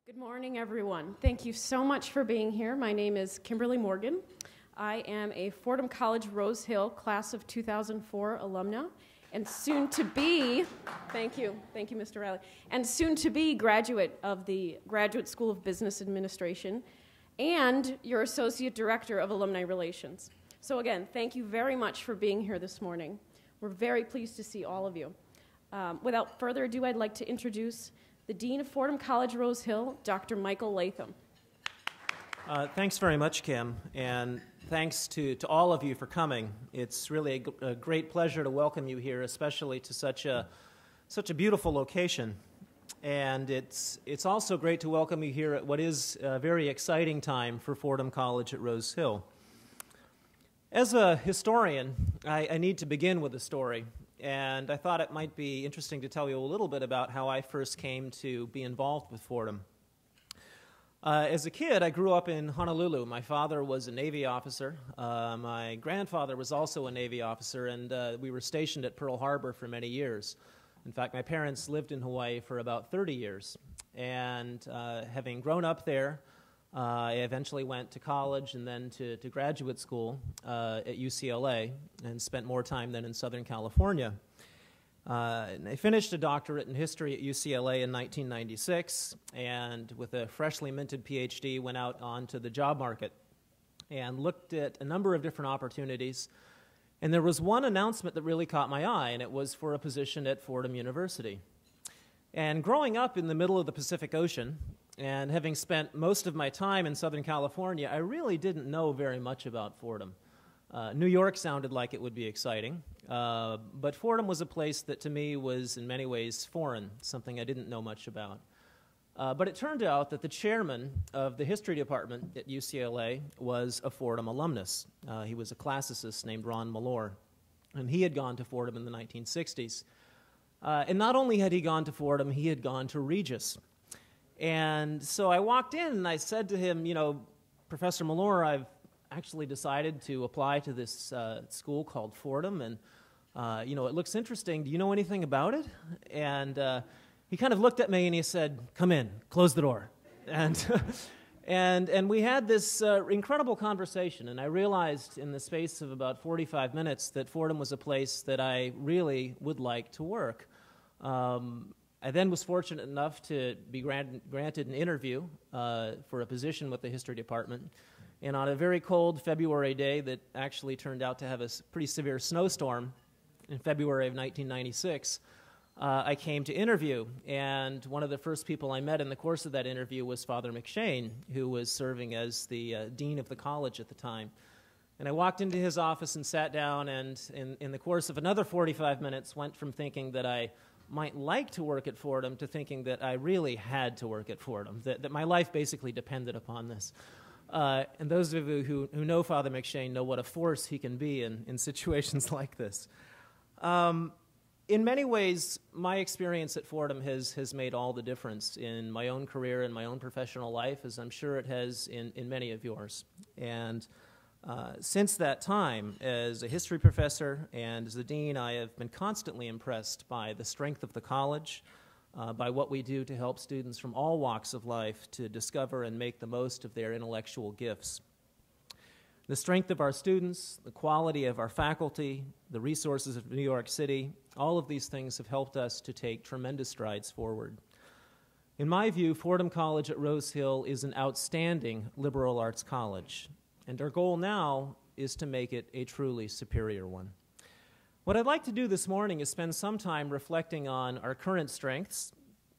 Good morning, everyone. Thank you so much for being here. My name is Kimberly Morgan. I am a Fordham College Rose Hill class of 2004 alumna and soon to be, thank you, Mr. Riley, and soon to be graduate of the Graduate School of Business Administration and your Associate Director of Alumni Relations. So again, thank you very much for being here this morning. We're very pleased to see all of you. Without further ado, I'd like to introduce the Dean of Fordham College Rose Hill, Dr. Michael Latham. Thanks very much, Kim, and thanks to all of you for coming. It's really a great pleasure to welcome you here, especially to such a beautiful location. And it's also great to welcome you here at what is a very exciting time for Fordham College at Rose Hill. As a historian, I need to begin with a story. And I thought it might be interesting to tell you a little bit about how I first came to be involved with Fordham. As a kid, I grew up in Honolulu. My father was a Navy officer. My grandfather was also a Navy officer, and we were stationed at Pearl Harbor for many years. In fact, my parents lived in Hawaii for about 30 years. And having grown up there, I eventually went to college and then to graduate school at UCLA and spent more time then in Southern California. And I finished a doctorate in history at UCLA in 1996, and with a freshly minted PhD, went out onto the job market and looked at a number of different opportunities. And there was one announcement that really caught my eye, and it was for a position at Fordham University. And growing up in the middle of the Pacific Ocean, and having spent most of my time in Southern California, I really didn't know very much about Fordham. New York sounded like it would be exciting, but Fordham was a place that to me was in many ways foreign, something I didn't know much about. But it turned out that the chairman of the history department at UCLA was a Fordham alumnus. He was a classicist named Ron Malore, and he had gone to Fordham in the 1960s. And not only had he gone to Fordham, he had gone to Regis. And so I walked in and I said to him, you know, Professor Malore, I've actually decided to apply to this school called Fordham, and you know, it looks interesting. Do you know anything about it? And he kind of looked at me and he said, "Come in, close the door." And and we had this incredible conversation, and I realized in the space of about 45 minutes that Fordham was a place that I really would like to work. I then was fortunate enough to be granted an interview for a position with the history department. And on a very cold February day that actually turned out to have a pretty severe snowstorm in February of 1996, I came to interview. And one of the first people I met in the course of that interview was Father McShane, who was serving as the dean of the college at the time. And I walked into his office and sat down, and in the course of another 45 minutes went from thinking that I might like to work at Fordham to thinking that I really had to work at Fordham, that my life basically depended upon this. And those of you who know Father McShane know what a force he can be in situations like this. In many ways, my experience at Fordham has made all the difference in my own career and my own professional life, as I'm sure it has in many of yours. And since that time, as a history professor and as the dean, I have been constantly impressed by the strength of the college, by what we do to help students from all walks of life to discover and make the most of their intellectual gifts. The strength of our students, the quality of our faculty, the resources of New York City, all of these things have helped us to take tremendous strides forward. In my view, Fordham College at Rose Hill is an outstanding liberal arts college. And our goal now is to make it a truly superior one. What I'd like to do this morning is spend some time reflecting on our current strengths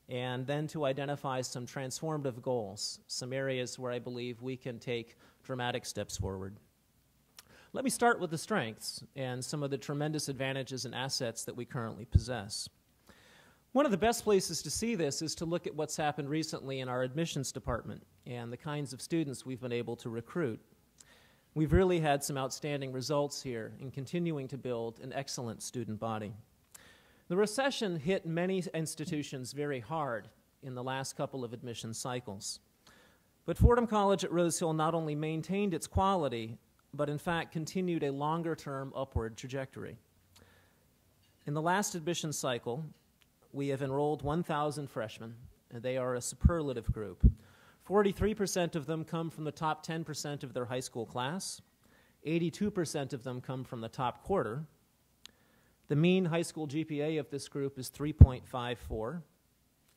and then to identify some transformative goals, some areas where I believe we can take dramatic steps forward. Let me start with the strengths and some of the tremendous advantages and assets that we currently possess. One of the best places to see this is to look at what's happened recently in our admissions department and the kinds of students we've been able to recruit. We've really had some outstanding results here in continuing to build an excellent student body. The recession hit many institutions very hard in the last couple of admission cycles. But Fordham College at Rose Hill not only maintained its quality, but in fact continued a longer-term upward trajectory. In the last admission cycle, we have enrolled 1,000 freshmen and they are a superlative group. 43% of them come from the top 10% of their high school class. 82% of them come from the top quarter. The mean high school GPA of this group is 3.54.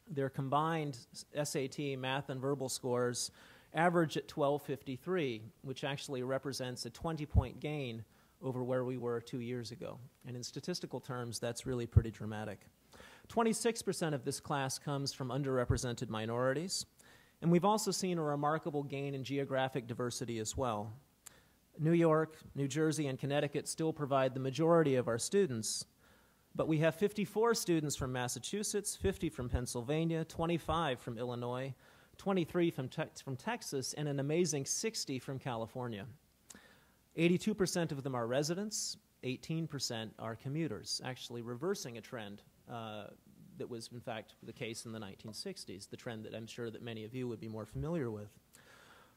Their combined SAT, math, and verbal scores average at 1253, which actually represents a 20-point gain over where we were 2 years ago. And in statistical terms, that's really pretty dramatic. 26% of this class comes from underrepresented minorities, and we've also seen a remarkable gain in geographic diversity as well. New York, New Jersey, and Connecticut still provide the majority of our students, but we have 54 students from Massachusetts, 50 from Pennsylvania, 25 from Illinois, 23 from Texas, and an amazing 60 from California. 82% of them are residents, 18% are commuters, actually reversing a trend that was, in fact, the case in the 1960s, the trend that I'm sure that many of you would be more familiar with.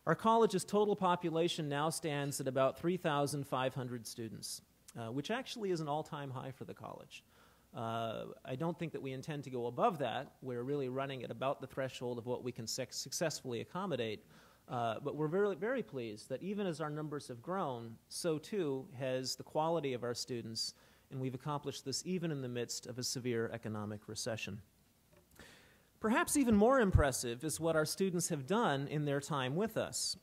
Our college's total population now stands at about 3,500 students, which actually is an all-time high for the college. I don't think that we intend to go above that. We're really running at about the threshold of what we can successfully accommodate. But we're very, very pleased that even as our numbers have grown, so too has the quality of our students, and we've accomplished this even in the midst of a severe economic recession. Perhaps even more impressive is what our students have done in their time with us.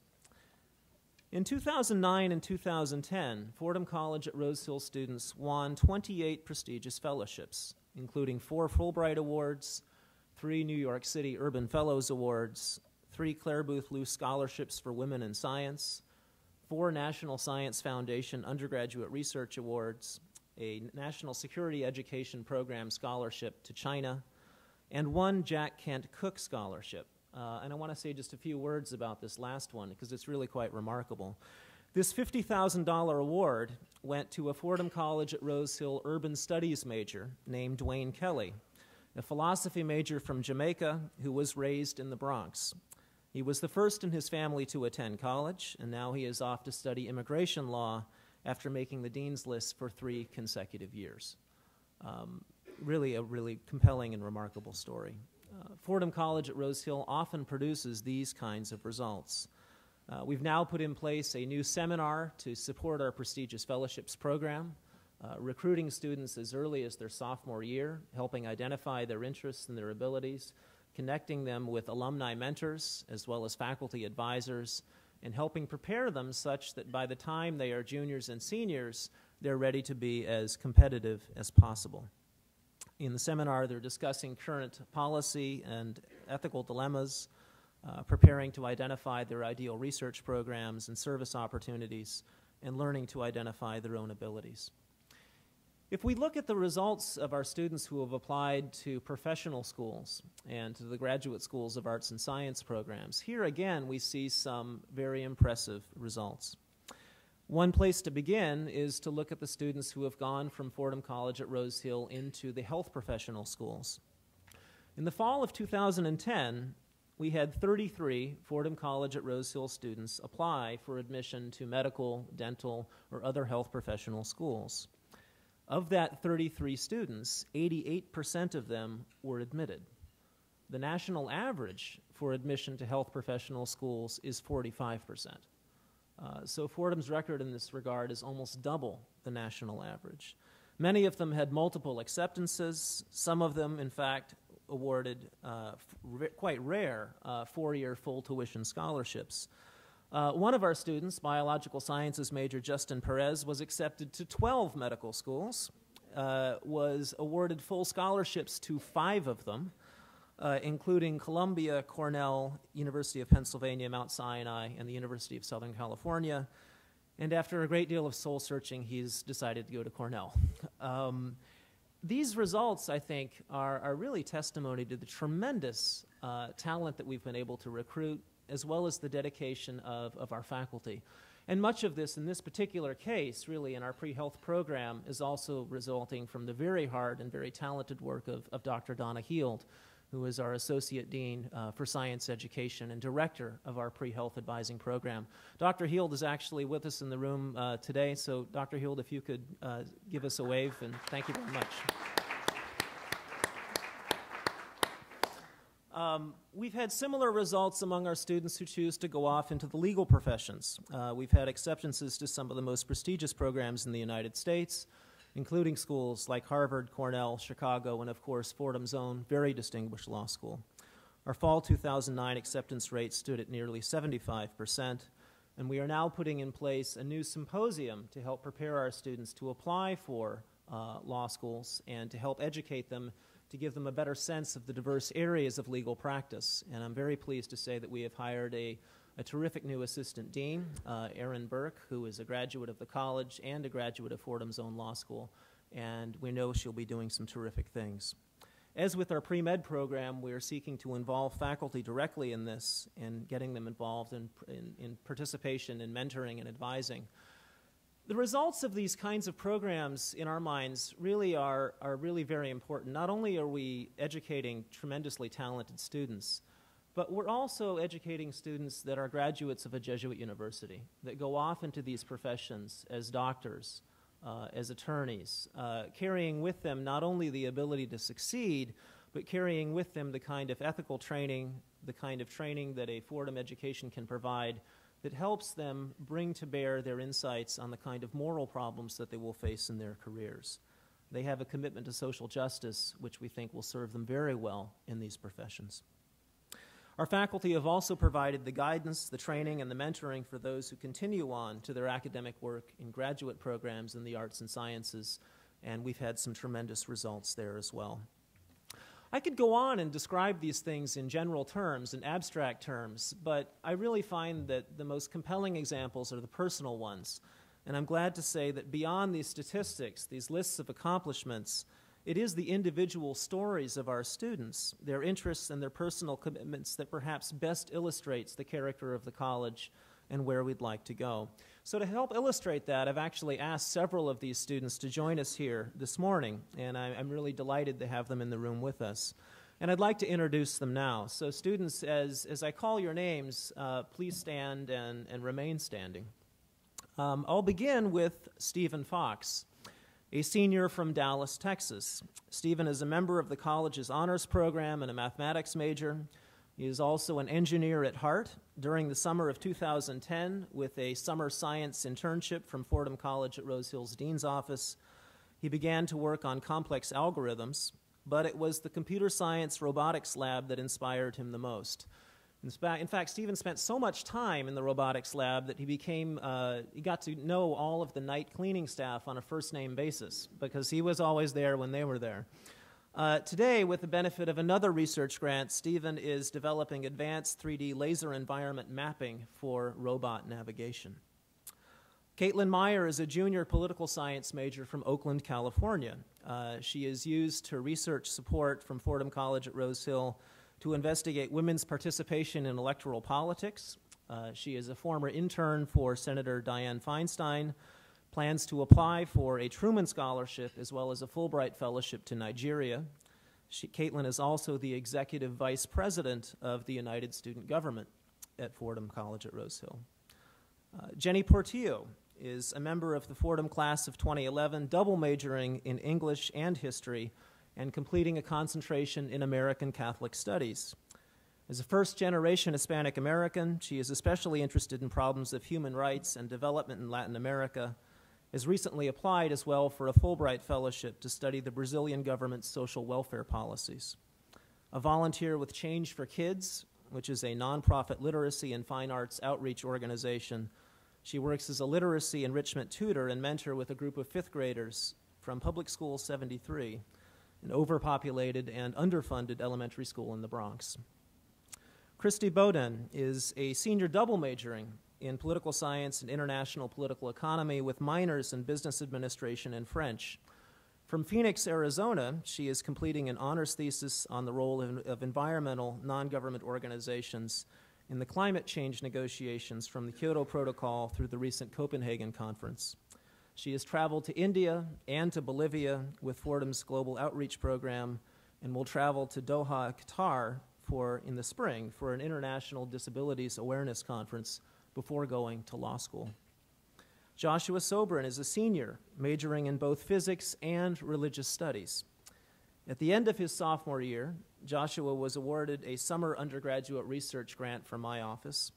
In 2009 and 2010, Fordham College at Rose Hill students won 28 prestigious fellowships, including 4 Fulbright Awards, 3 New York City Urban Fellows Awards, 3 Clare Booth Luce Scholarships for Women in Science, 4 National Science Foundation Undergraduate Research Awards, a National Security Education Program Scholarship to China, and 1 Jack Kent Cook Scholarship. And I want to say just a few words about this last one because it's really quite remarkable. This $50,000 award went to a Fordham College at Rose Hill Urban Studies major named Dwayne Kelly, a philosophy major from Jamaica who was raised in the Bronx. He was the first in his family to attend college, and now he is off to study immigration law after making the dean's list for 3 consecutive years. Really a really compelling and remarkable story. Fordham College at Rose Hill often produces these kinds of results. We've now put in place a new seminar to support our prestigious fellowships program, recruiting students as early as their sophomore year, helping identify their interests and their abilities, connecting them with alumni mentors as well as faculty advisors, and helping prepare them such that by the time they are juniors and seniors, they're ready to be as competitive as possible. In the seminar, they're discussing current policy and ethical dilemmas, preparing to identify their ideal research programs and service opportunities, and learning to identify their own abilities. If we look at the results of our students who have applied to professional schools and to the graduate schools of arts and science programs, here again we see some very impressive results. One place to begin is to look at the students who have gone from Fordham College at Rose Hill into the health professional schools. In the fall of 2010, we had 33 Fordham College at Rose Hill students apply for admission to medical, dental, or other health professional schools. Of that 33 students, 88% of them were admitted. The national average for admission to health professional schools is 45%. So Fordham's record in this regard is almost double the national average. Many of them had multiple acceptances. Some of them, in fact, awarded quite rare 4-year full tuition scholarships. One of our students, biological sciences major Justin Perez, was accepted to 12 medical schools, was awarded full scholarships to 5 of them, including Columbia, Cornell, University of Pennsylvania, Mount Sinai, and the University of Southern California. And after a great deal of soul searching, he's decided to go to Cornell. These results, I think, are really testimony to the tremendous talent that we've been able to recruit, as well as the dedication of our faculty. And much of this, in this particular case, really in our pre-health program, is also resulting from the very hard and very talented work of Dr. Donna Healed, who is our Associate Dean for Science Education and Director of our Pre-Health Advising Program. Dr. Healed is actually with us in the room today, so Dr. Healed, if you could give us a wave, and thank you very much. We've had similar results among our students who choose to go off into the legal professions. We've had acceptances to some of the most prestigious programs in the United States, including schools like Harvard, Cornell, Chicago, and of course Fordham's own very distinguished law school. Our fall 2009 acceptance rate stood at nearly 75%, and we are now putting in place a new symposium to help prepare our students to apply for law schools and to help educate them, to give them a better sense of the diverse areas of legal practice. And I'm very pleased to say that we have hired a terrific new assistant dean, Erin Burke, who is a graduate of the college and a graduate of Fordham's own law school, and we know she'll be doing some terrific things. As with our pre-med program, we are seeking to involve faculty directly in this and getting them involved in participation in mentoring and advising. The results of these kinds of programs, in our minds, really are really very important. Not only are we educating tremendously talented students, but we're also educating students that are graduates of a Jesuit university, that go off into these professions as doctors, as attorneys, carrying with them not only the ability to succeed, but carrying with them the kind of ethical training, the kind of training that a Fordham education can provide that helps them bring to bear their insights on the kind of moral problems that they will face in their careers. They have a commitment to social justice, which we think will serve them very well in these professions. Our faculty have also provided the guidance, the training, and the mentoring for those who continue on to their academic work in graduate programs in the arts and sciences, and we've had some tremendous results there as well. I could go on and describe these things in general terms, in abstract terms, but I really find that the most compelling examples are the personal ones. And I'm glad to say that beyond these statistics, these lists of accomplishments, it is the individual stories of our students, their interests and their personal commitments that perhaps best illustrates the character of the college and where we'd like to go. So to help illustrate that, I've actually asked several of these students to join us here this morning, and I'm really delighted to have them in the room with us. And I'd like to introduce them now. So students, as I call your names, please stand and remain standing. I'll begin with Stephen Fox, a senior from Dallas, Texas. Stephen is a member of the college's honors program and a mathematics major. He is also an engineer at heart. During the summer of 2010, with a summer science internship from Fordham College at Rose Hill's dean's office, he began to work on complex algorithms, but it was the computer science robotics lab that inspired him the most. In fact, Stephen spent so much time in the robotics lab that he got to know all of the night cleaning staff on a first-name basis because he was always there when they were there. Today, with the benefit of another research grant, Stephen is developing advanced 3D laser environment mapping for robot navigation. Caitlin Meyer is a junior political science major from Oakland, California. She is used to research support from Fordham College at Rose Hill to investigate women's participation in electoral politics. She is a former intern for Senator Dianne Feinstein, plans to apply for a Truman Scholarship as well as a Fulbright Fellowship to Nigeria. Caitlin is also the executive vice president of the United Student Government at Fordham College at Rose Hill. Jenny Portillo is a member of the Fordham class of 2011, double majoring in English and history and completing a concentration in American Catholic Studies. As a first-generation Hispanic American, she is especially interested in problems of human rights and development in Latin America, has recently applied as well for a Fulbright Fellowship to study the Brazilian government's social welfare policies. A volunteer with Change for Kids, which is a nonprofit literacy and fine arts outreach organization, she works as a literacy enrichment tutor and mentor with a group of fifth graders from Public School 73, an overpopulated and underfunded elementary school in the Bronx. Christy Bowden is a senior double majoring in political science and international political economy with minors in business administration and French. From Phoenix, Arizona, she is completing an honors thesis on the role of environmental non-government organizations in the climate change negotiations from the Kyoto Protocol through the recent Copenhagen Conference. She has traveled to India and to Bolivia with Fordham's Global Outreach Program and will travel to Doha, Qatar in the spring for an International Disabilities Awareness Conference before going to law school. Joshua Sobran is a senior, majoring in both physics and religious studies. At the end of his sophomore year, Joshua was awarded a summer undergraduate research grant from my office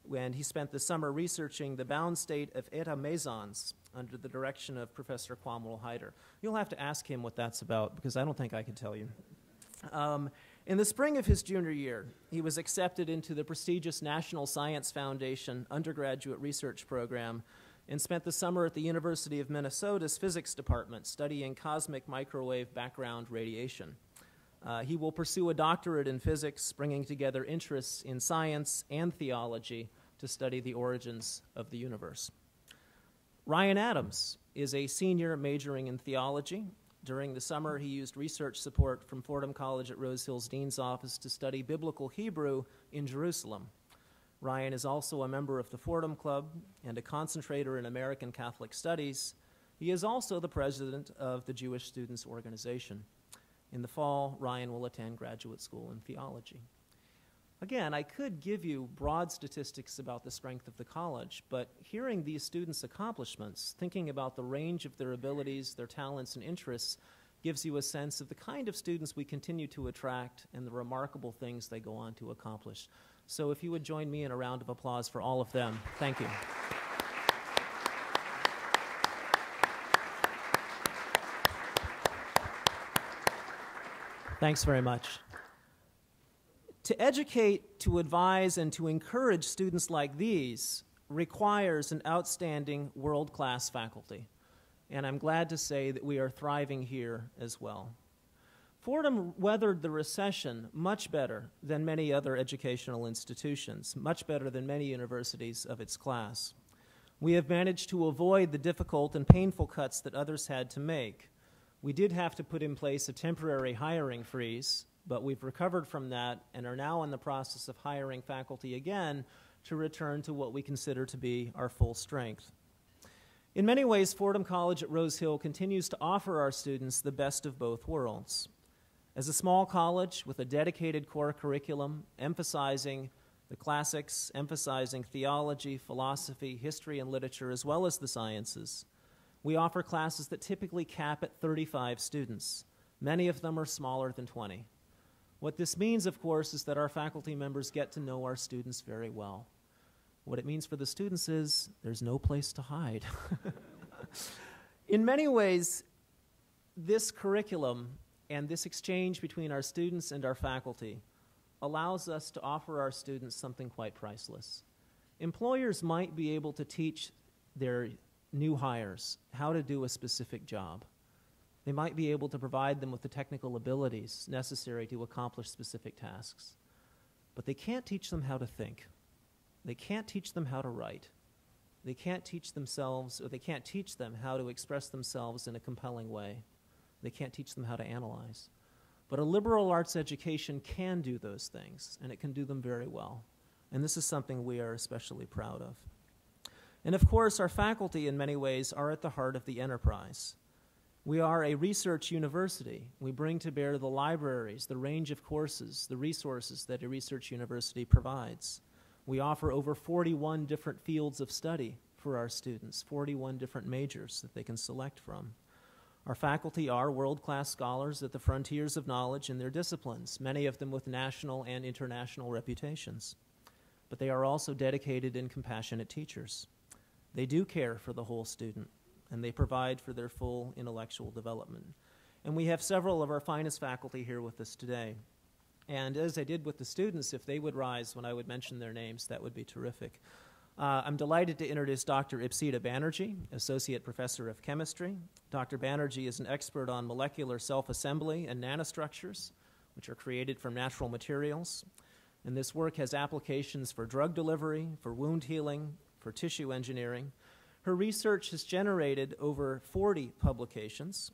when he spent the summer researching the bound state of Eta Mesons under the direction of Professor Kwamwal Hyder. You'll have to ask him what that's about, because I don't think I can tell you. In the spring of his junior year, he was accepted into the prestigious National Science Foundation undergraduate research program and spent the summer at the University of Minnesota's physics department studying cosmic microwave background radiation. He will pursue a doctorate in physics, bringing together interests in science and theology to study the origins of the universe. Ryan Adams is a senior majoring in theology. During the summer, he used research support from Fordham College at Rose Hill's dean's office to study biblical Hebrew in Jerusalem. Ryan is also a member of the Fordham Club and a concentrator in American Catholic Studies. He is also the president of the Jewish Students Organization. In the fall, Ryan will attend graduate school in theology. Again, I could give you broad statistics about the strength of the college, but hearing these students' accomplishments, thinking about the range of their abilities, their talents, and interests, gives you a sense of the kind of students we continue to attract and the remarkable things they go on to accomplish. So if you would join me in a round of applause for all of them. Thank you. Thanks very much. To educate, to advise, and to encourage students like these requires an outstanding world-class faculty, and I'm glad to say that we are thriving here as well. Fordham weathered the recession much better than many other educational institutions, much better than many universities of its class. We have managed to avoid the difficult and painful cuts that others had to make. We did have to put in place a temporary hiring freeze, but we've recovered from that and are now in the process of hiring faculty again to return to what we consider to be our full strength. In many ways, Fordham College at Rose Hill continues to offer our students the best of both worlds. As a small college with a dedicated core curriculum emphasizing the classics, emphasizing theology, philosophy, history, and literature, as well as the sciences, we offer classes that typically cap at 35 students. Many of them are smaller than 20. What this means, of course, is that our faculty members get to know our students very well. What it means for the students is there's no place to hide. In many ways, this curriculum and this exchange between our students and our faculty allows us to offer our students something quite priceless. Employers might be able to teach their new hires how to do a specific job. They might be able to provide them with the technical abilities necessary to accomplish specific tasks. But they can't teach them how to think. They can't teach them how to write. They can't teach themselves, or they can't teach them how to express themselves in a compelling way. They can't teach them how to analyze. But a liberal arts education can do those things, and it can do them very well. And this is something we are especially proud of. And of course, our faculty in many ways are at the heart of the enterprise. We are a research university. We bring to bear the libraries, the range of courses, the resources that a research university provides. We offer over 41 different fields of study for our students, 41 different majors that they can select from. Our faculty are world-class scholars at the frontiers of knowledge in their disciplines, many of them with national and international reputations. But they are also dedicated and compassionate teachers. They do care for the whole student, and they provide for their full intellectual development. And we have several of our finest faculty here with us today. And as I did with the students, if they would rise when I would mention their names, that would be terrific. I'm delighted to introduce Dr. Ipsita Banerjee, Associate Professor of Chemistry. Dr. Banerjee is an expert on molecular self-assembly and nanostructures, which are created from natural materials. And this work has applications for drug delivery, for wound healing, for tissue engineering. Her research has generated over 40 publications,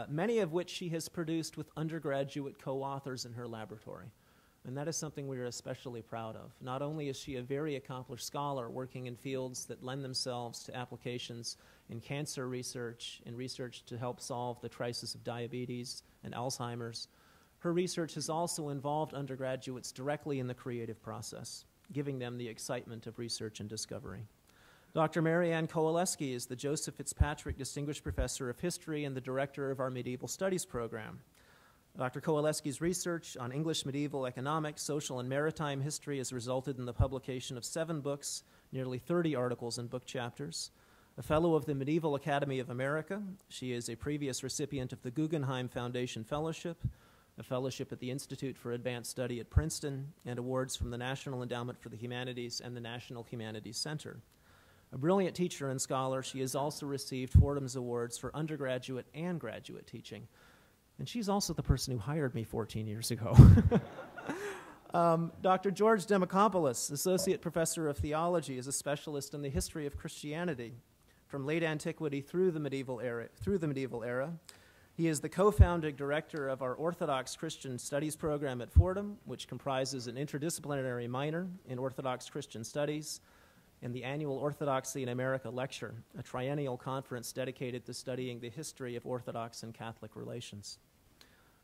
many of which she has produced with undergraduate co-authors in her laboratory. And that is something we are especially proud of. Not only is she a very accomplished scholar working in fields that lend themselves to applications in cancer research, in research to help solve the crisis of diabetes and Alzheimer's, her research has also involved undergraduates directly in the creative process, giving them the excitement of research and discovery. Dr. Mary Ann Coalesce Key is the Joseph Fitzpatrick Distinguished Professor of History and the Director of our Medieval Studies program. Dr. Coalesce Key's research on English medieval economics, social, and maritime history has resulted in the publication of 7 books, nearly 30 articles and book chapters. A fellow of the Medieval Academy of America, she is a previous recipient of the Guggenheim Foundation Fellowship, a fellowship at the Institute for Advanced Study at Princeton, and awards from the National Endowment for the Humanities and the National Humanities Center. A brilliant teacher and scholar, she has also received Fordham's Awards for undergraduate and graduate teaching. And she's also the person who hired me 14 years ago. Dr. George Demokopoulos, Associate Professor of Theology, is a specialist in the history of Christianity from late antiquity through the medieval era. He is the co-founding director of our Orthodox Christian Studies program at Fordham, which comprises an interdisciplinary minor in Orthodox Christian Studies and the annual Orthodoxy in America lecture, a triennial conference dedicated to studying the history of Orthodox and Catholic relations.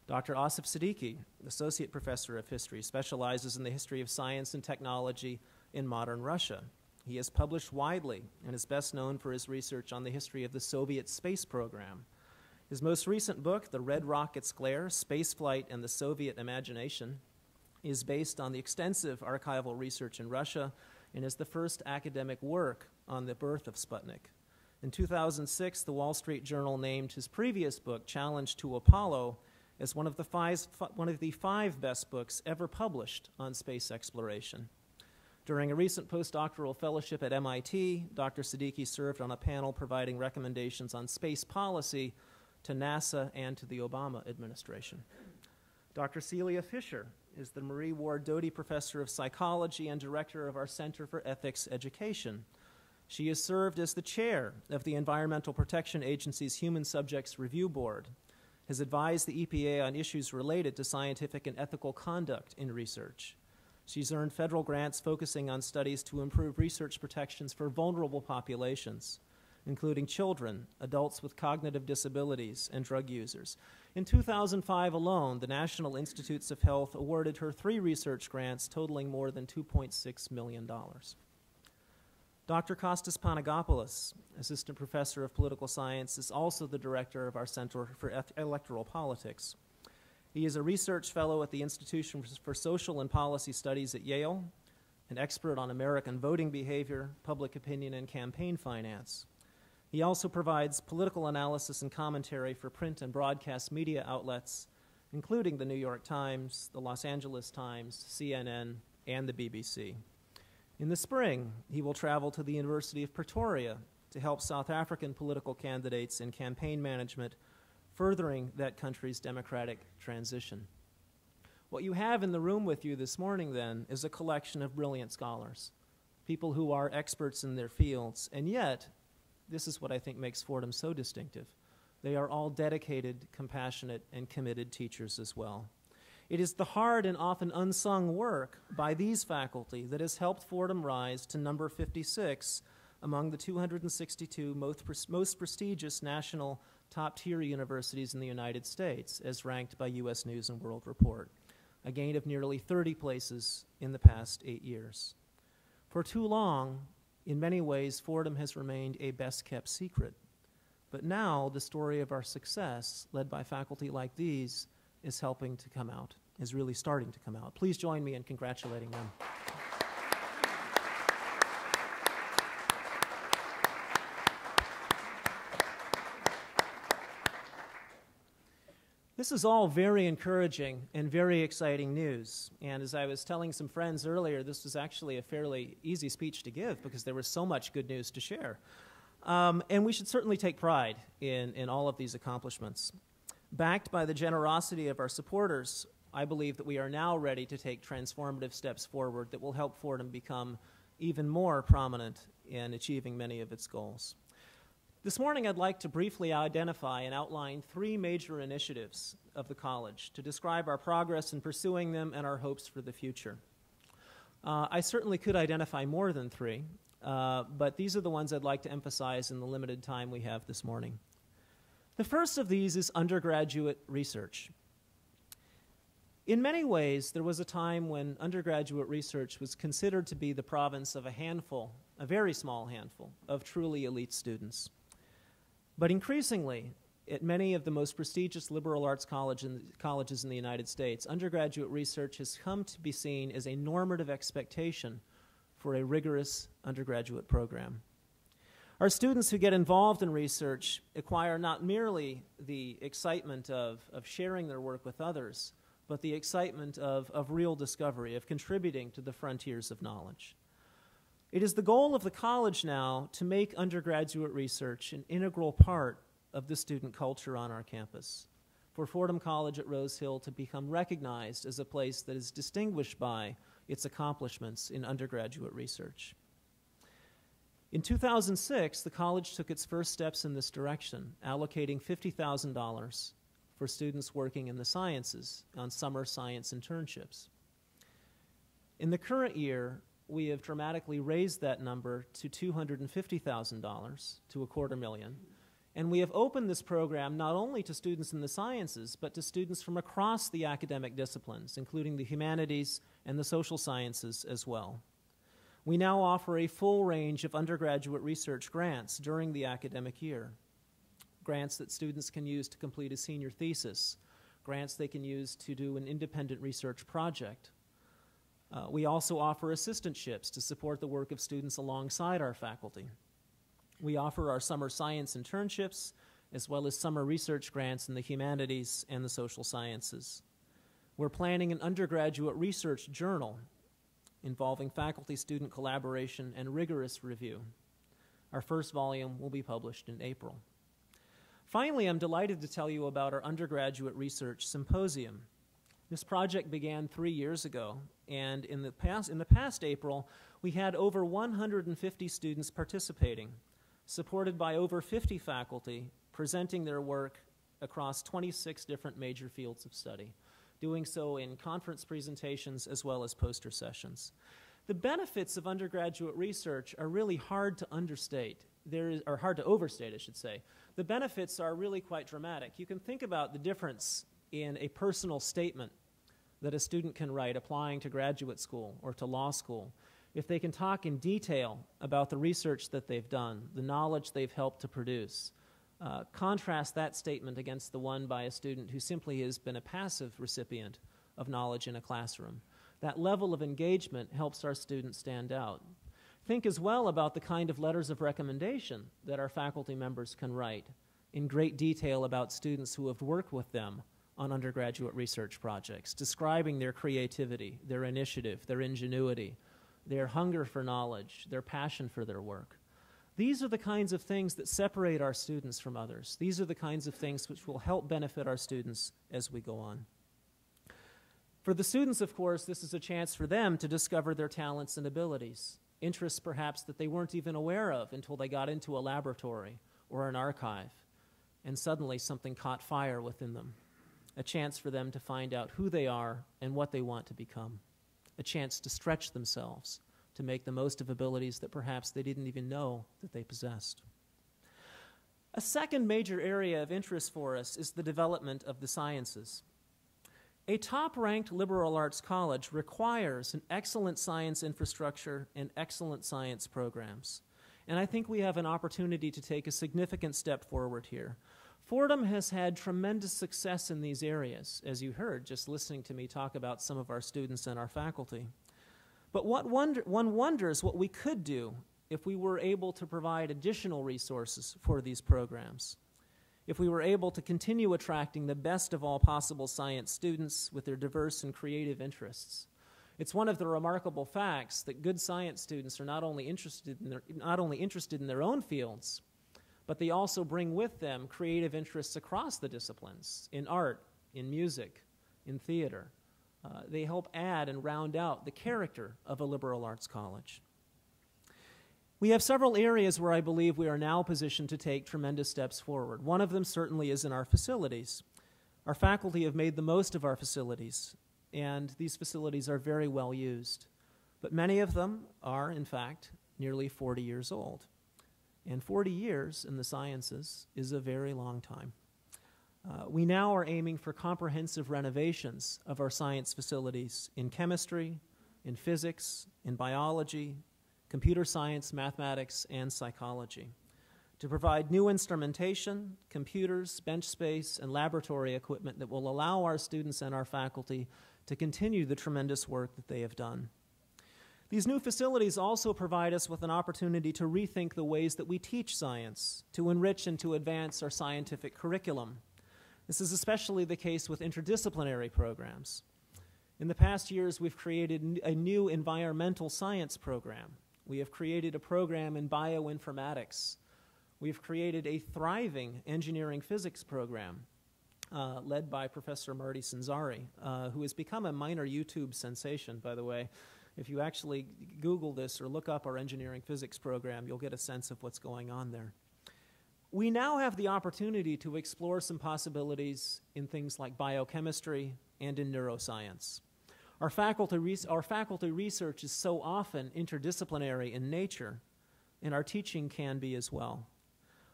Dr. Asif Siddiqui, Associate Professor of History, specializes in the history of science and technology in modern Russia. He has published widely and is best known for his research on the history of the Soviet space program. His most recent book, The Red Rocket's Glare, Spaceflight and the Soviet Imagination, is based on the extensive archival research in Russia and is the first academic work on the birth of Sputnik. In 2006, the Wall Street Journal named his previous book, Challenge to Apollo, as one of the 5 best books ever published on space exploration. During a recent postdoctoral fellowship at MIT, Dr. Siddiqui served on a panel providing recommendations on space policy to NASA and to the Obama administration. Dr. Celia Fisher is the Marie Ward Doty Professor of Psychology and Director of our Center for Ethics Education. She has served as the chair of the Environmental Protection Agency's Human Subjects Review Board, has advised the EPA on issues related to scientific and ethical conduct in research. She's earned federal grants focusing on studies to improve research protections for vulnerable populations, including children, adults with cognitive disabilities, and drug users. In 2005 alone, the National Institutes of Health awarded her 3 research grants totaling more than $2.6 million. Dr. Kostas Panagopoulos, Assistant Professor of Political Science, is also the director of our Center for Electoral Politics. He is a research fellow at the Institution for Social and Policy Studies at Yale, an expert on American voting behavior, public opinion, and campaign finance. He also provides political analysis and commentary for print and broadcast media outlets, including the New York Times, the Los Angeles Times, CNN, and the BBC. In the spring, he will travel to the University of Pretoria to help South African political candidates in campaign management, furthering that country's democratic transition. What you have in the room with you this morning, then, is a collection of brilliant scholars, people who are experts in their fields, and yet, this is what I think makes Fordham so distinctive. They are all dedicated, compassionate, and committed teachers as well. It is the hard and often unsung work by these faculty that has helped Fordham rise to number 56 among the 262 most prestigious national top-tier universities in the United States, as ranked by U.S. News & World Report, a gain of nearly 30 places in the past 8 years. For too long, in many ways, Fordham has remained a best-kept secret. But now, the story of our success, led by faculty like these, is helping to come out, is really starting to come out. Please join me in congratulating them. This is all very encouraging and very exciting news. And as I was telling some friends earlier, this was actually a fairly easy speech to give because there was so much good news to share. And we should certainly take pride in all of these accomplishments. Backed by the generosity of our supporters, I believe that we are now ready to take transformative steps forward that will help Fordham become even more prominent in achieving many of its goals. This morning, I'd like to briefly identify and outline 3 major initiatives of the college to describe our progress in pursuing them and our hopes for the future. I certainly could identify more than 3, but these are the ones I'd like to emphasize in the limited time we have this morning. The first of these is undergraduate research. In many ways, there was a time when undergraduate research was considered to be the province of a handful, a very small handful, of truly elite students. But increasingly, at many of the most prestigious liberal arts colleges in the United States, undergraduate research has come to be seen as a normative expectation for a rigorous undergraduate program. Our students who get involved in research acquire not merely the excitement of sharing their work with others, but the excitement of real discovery, of contributing to the frontiers of knowledge. It is the goal of the college now to make undergraduate research an integral part of the student culture on our campus, for Fordham College at Rose Hill to become recognized as a place that is distinguished by its accomplishments in undergraduate research. In 2006, the college took its first steps in this direction, allocating $50,000 for students working in the sciences on summer science internships. In the current year, we have dramatically raised that number to $250,000, to $250,000, and we have opened this program not only to students in the sciences, but to students from across the academic disciplines, including the humanities and the social sciences as well. We now offer a full range of undergraduate research grants during the academic year. Grants that students can use to complete a senior thesis, grants they can use to do an independent research project. We also offer assistantships to support the work of students alongside our faculty. We offer our summer science internships, as well as summer research grants in the humanities and the social sciences. We're planning an undergraduate research journal involving faculty-student collaboration and rigorous review. Our first volume will be published in April. Finally, I'm delighted to tell you about our undergraduate research symposium. This project began 3 years ago, and in the past April, we had over 150 students participating, supported by over 50 faculty, presenting their work across 26 different major fields of study, doing so in conference presentations as well as poster sessions. The benefits of undergraduate research are really hard to understate. Or hard to overstate, I should say. The benefits are really quite dramatic. You can think about the difference in a personal statement that a student can write applying to graduate school or to law school. If they can talk in detail about the research that they've done, the knowledge they've helped to produce, contrast that statement against the one by a student who simply has been a passive recipient of knowledge in a classroom. That level of engagement helps our students stand out. Think as well about the kind of letters of recommendation that our faculty members can write in great detail about students who have worked with them on undergraduate research projects, describing their creativity, their initiative, their ingenuity, their hunger for knowledge, their passion for their work. These are the kinds of things that separate our students from others. These are the kinds of things which will help benefit our students as we go on. For the students, of course, this is a chance for them to discover their talents and abilities, interests perhaps that they weren't even aware of until they got into a laboratory or an archive, and suddenly something caught fire within them. A chance for them to find out who they are and what they want to become. A chance to stretch themselves, to make the most of abilities that perhaps they didn't even know that they possessed. A second major area of interest for us is the development of the sciences. A top-ranked liberal arts college requires an excellent science infrastructure and excellent science programs. And I think we have an opportunity to take a significant step forward here. Fordham has had tremendous success in these areas, as you heard just listening to me talk about some of our students and our faculty. But one wonders what we could do if we were able to provide additional resources for these programs. If we were able to continue attracting the best of all possible science students with their diverse and creative interests. It's one of the remarkable facts that good science students are not only interested in their own fields, but they also bring with them creative interests across the disciplines, in art, in music, in theater. They help add and round out the character of a liberal arts college. We have several areas where I believe we are now positioned to take tremendous steps forward. One of them certainly is in our facilities. Our faculty have made the most of our facilities, and these facilities are very well used. But many of them are, in fact, nearly 40 years old. And 40 years in the sciences is a very long time. We now are aiming for comprehensive renovations of our science facilities in chemistry, in physics, in biology, computer science, mathematics, and psychology, to provide new instrumentation, computers, bench space, and laboratory equipment that will allow our students and our faculty to continue the tremendous work that they have done. These new facilities also provide us with an opportunity to rethink the ways that we teach science, to enrich and to advance our scientific curriculum. This is especially the case with interdisciplinary programs. In the past years, we've created a new environmental science program. We have created a program in bioinformatics. We've created a thriving engineering physics program led by Professor Marty Sanzari, who has become a minor YouTube sensation, by the way. If you actually Google this or look up our engineering physics program, you'll get a sense of what's going on there. We now have the opportunity to explore some possibilities in things like biochemistry and in neuroscience. Our faculty research is so often interdisciplinary in nature, and our teaching can be as well.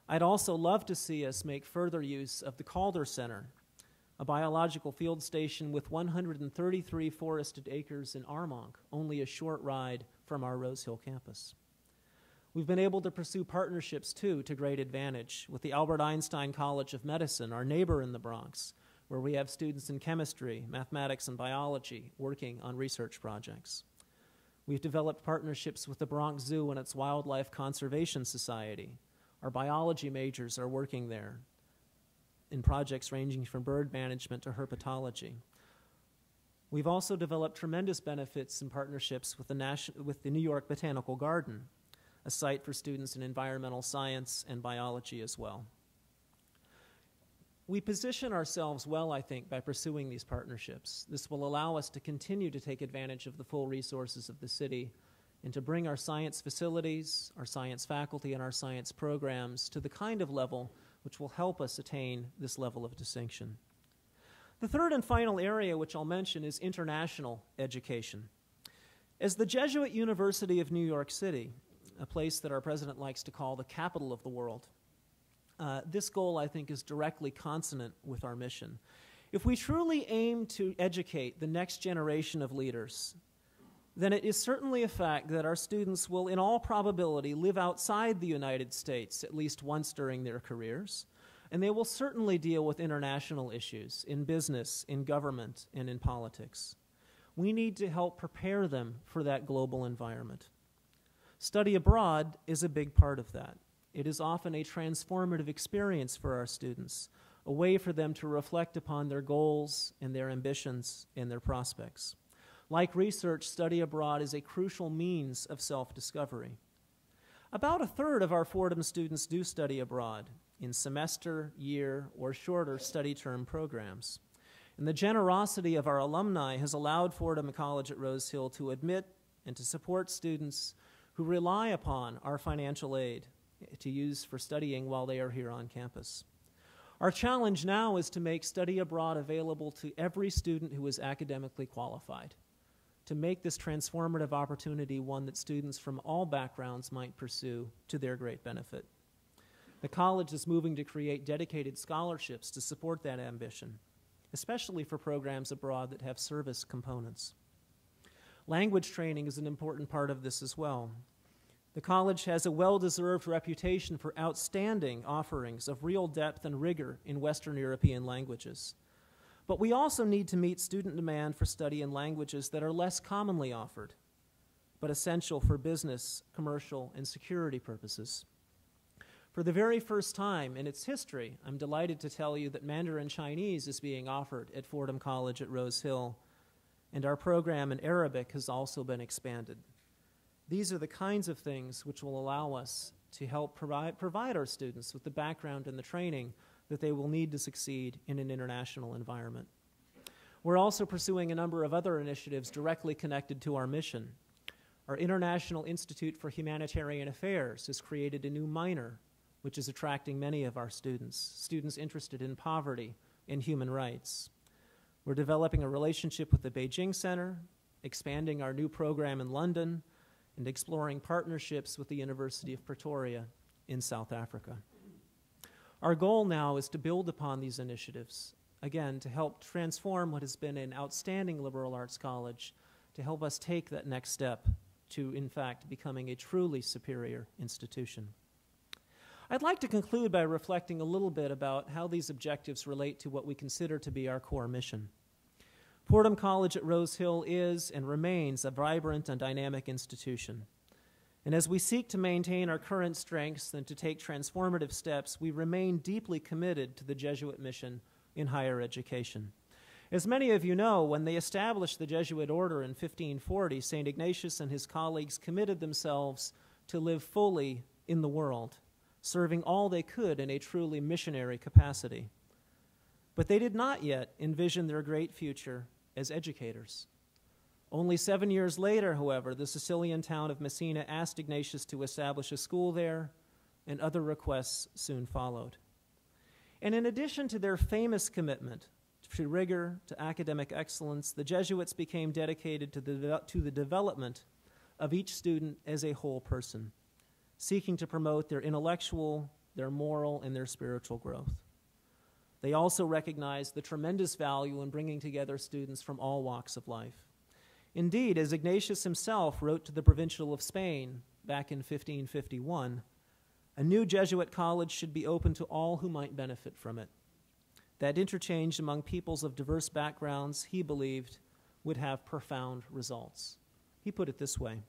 I'd also love to see us make further use of the Calder Center, a biological field station with 133 forested acres in Armonk, only a short ride from our Rose Hill campus. We've been able to pursue partnerships, too, to great advantage with the Albert Einstein College of Medicine, our neighbor in the Bronx, where we have students in chemistry, mathematics, and biology working on research projects. We've developed partnerships with the Bronx Zoo and its Wildlife Conservation Society. Our biology majors are working there in projects ranging from bird management to herpetology. We've also developed tremendous benefits and partnerships with the New York Botanical Garden, a site for students in environmental science and biology as well. We position ourselves well, I think, by pursuing these partnerships. This will allow us to continue to take advantage of the full resources of the city and to bring our science facilities, our science faculty, and our science programs to the kind of level which will help us attain this level of distinction. The third and final area which I'll mention is international education. As the Jesuit University of New York City, a place that our president likes to call the capital of the world, this goal, I think, is directly consonant with our mission. If we truly aim to educate the next generation of leaders, then it is certainly a fact that our students will, in all probability, live outside the United States at least once during their careers, and they will certainly deal with international issues in business, in government, and in politics. We need to help prepare them for that global environment. Study abroad is a big part of that. It is often a transformative experience for our students, a way for them to reflect upon their goals and their ambitions and their prospects. Like research, study abroad is a crucial means of self-discovery. About a third of our Fordham students do study abroad in semester, year, or shorter study term programs. And the generosity of our alumni has allowed Fordham College at Rose Hill to admit and to support students who rely upon our financial aid to use for studying while they are here on campus. Our challenge now is to make study abroad available to every student who is academically qualified, to make this transformative opportunity one that students from all backgrounds might pursue to their great benefit. The college is moving to create dedicated scholarships to support that ambition, especially for programs abroad that have service components. Language training is an important part of this as well. The college has a well-deserved reputation for outstanding offerings of real depth and rigor in Western European languages. But we also need to meet student demand for study in languages that are less commonly offered, but essential for business, commercial, and security purposes. For the very first time in its history, I'm delighted to tell you that Mandarin Chinese is being offered at Fordham College at Rose Hill, and our program in Arabic has also been expanded. These are the kinds of things which will allow us to help provide our students with the background and the training that they will need to succeed in an international environment. We're also pursuing a number of other initiatives directly connected to our mission. Our International Institute for Humanitarian Affairs has created a new minor, which is attracting many of our students interested in poverty and human rights. We're developing a relationship with the Beijing Center, expanding our new program in London, and exploring partnerships with the University of Pretoria in South Africa. Our goal now is to build upon these initiatives, again, to help transform what has been an outstanding liberal arts college, to help us take that next step to, in fact, becoming a truly superior institution. I'd like to conclude by reflecting a little bit about how these objectives relate to what we consider to be our core mission. Fordham College at Rose Hill is and remains a vibrant and dynamic institution. And as we seek to maintain our current strengths and to take transformative steps, we remain deeply committed to the Jesuit mission in higher education. As many of you know, when they established the Jesuit order in 1540, St. Ignatius and his colleagues committed themselves to live fully in the world, serving all they could in a truly missionary capacity. But they did not yet envision their great future as educators. Only 7 years later, however, the Sicilian town of Messina asked Ignatius to establish a school there, and other requests soon followed. And in addition to their famous commitment to rigor, to academic excellence, the Jesuits became dedicated to the development of each student as a whole person, seeking to promote their intellectual, their moral, and their spiritual growth. They also recognized the tremendous value in bringing together students from all walks of life. Indeed, as Ignatius himself wrote to the Provincial of Spain back in 1551, a new Jesuit college should be open to all who might benefit from it. That interchange among peoples of diverse backgrounds, he believed, would have profound results. He put it this way: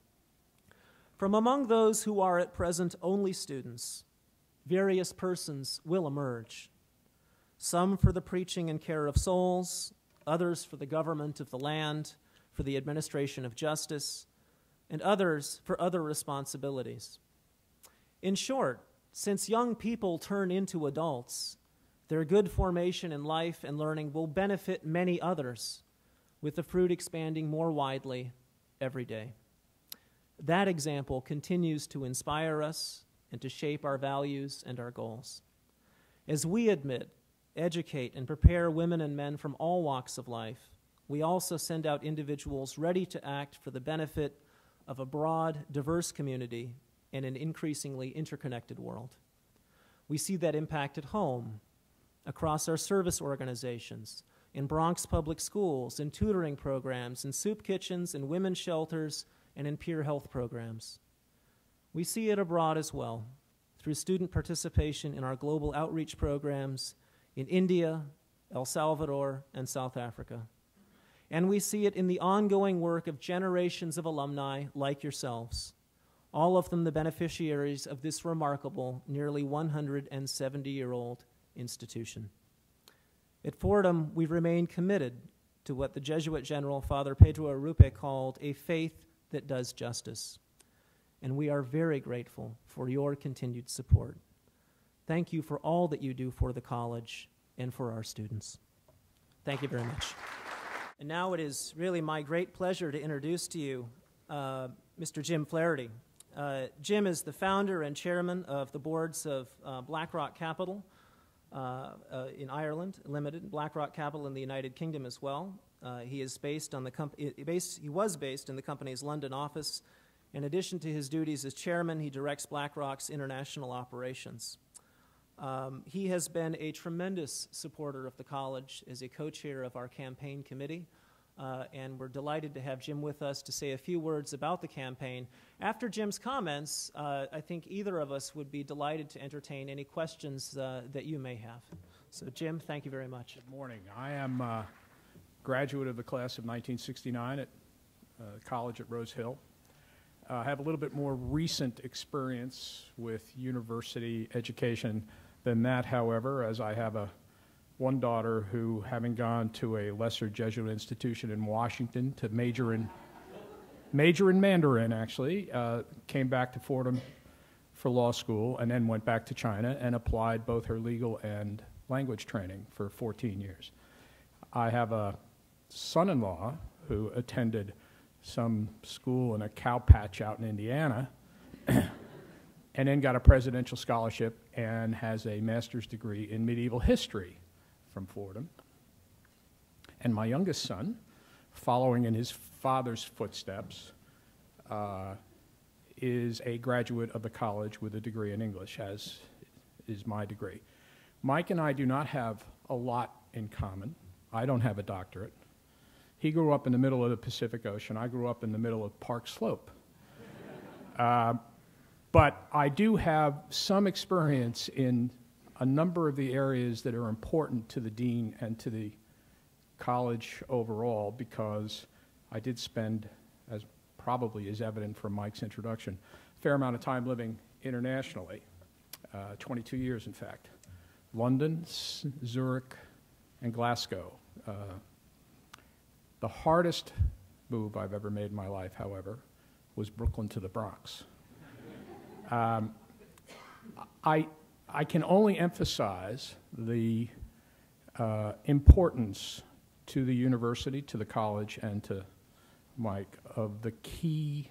from among those who are at present only students, various persons will emerge, some for the preaching and care of souls, others for the government of the land, for the administration of justice, and others for other responsibilities. In short, since young people turn into adults, their good formation in life and learning will benefit many others, with the fruit expanding more widely every day. That example continues to inspire us and to shape our values and our goals. As we admit, educate, and prepare women and men from all walks of life, we also send out individuals ready to act for the benefit of a broad, diverse community in an increasingly interconnected world. We see that impact at home, across our service organizations, in Bronx public schools, in tutoring programs, in soup kitchens, in women's shelters, and in peer health programs. We see it abroad as well, through student participation in our global outreach programs in India, El Salvador, and South Africa. And we see it in the ongoing work of generations of alumni like yourselves, all of them the beneficiaries of this remarkable, nearly 170-year-old institution. At Fordham, we remain committed to what the Jesuit general, Father Pedro Arrupe, called a faith that does justice. And we are very grateful for your continued support. Thank you for all that you do for the college and for our students. Thank you very much. And now it is really my great pleasure to introduce to you Mr. Jim Flaherty. Jim is the founder and chairman of the boards of BlackRock Capital in Ireland Limited, BlackRock Capital in the United Kingdom as well. He was based in the company's London office. In addition to his duties as chairman, he directs BlackRock's international operations. He has been a tremendous supporter of the college as a co-chair of our campaign committee, and we're delighted to have Jim with us to say a few words about the campaign. After Jim's comments, I think either of us would be delighted to entertain any questions that you may have. So Jim, thank you very much. Good morning. I am a graduate of the class of 1969 at college at Rose Hill. I have a little bit more recent experience with university education than that, however, as I have one daughter who, having gone to a lesser Jesuit institution in Washington to major in Mandarin, actually, came back to Fordham for law school and then went back to China and applied both her legal and language training for 14 years. I have a son-in-law who attended some school in a cow patch out in Indiana and then got a presidential scholarship and has a master's degree in medieval history from Fordham. And my youngest son, following in his father's footsteps, is a graduate of the college with a degree in English, as is my degree. Mike and I do not have a lot in common. I don't have a doctorate. He grew up in the middle of the Pacific Ocean. I grew up in the middle of Park Slope. But But I do have some experience in a number of the areas that are important to the dean and to the college overall, because I did spend, as probably is evident from Mike's introduction, a fair amount of time living internationally, 22 years in fact. London, Zurich, and Glasgow. The hardest move I've ever made in my life, however, was Brooklyn to the Bronx. I can only emphasize the importance to the university, to the college, and to Mike of the key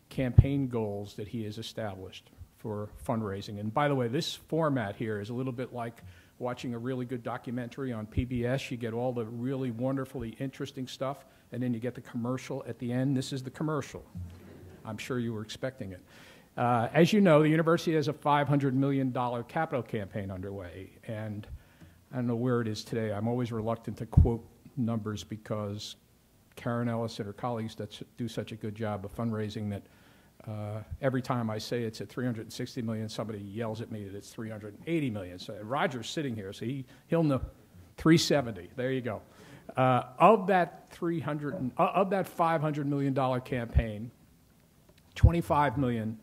campaign goals that he has established for fundraising. And by the way, this format here is a little bit like watching a really good documentary on PBS. You get all the really wonderfully interesting stuff, and then you get the commercial at the end. This is the commercial. I'm sure you were expecting it. As you know, the university has a $500 million capital campaign underway, and I don't know where it is today. I'm always reluctant to quote numbers because Karen Ellis and her colleagues do such a good job of fundraising that every time I say it's at $360 million, somebody yells at me that it's $380 million. So Roger's sitting here, so he'll know. $370. There you go. Of that $500 million campaign, $25 million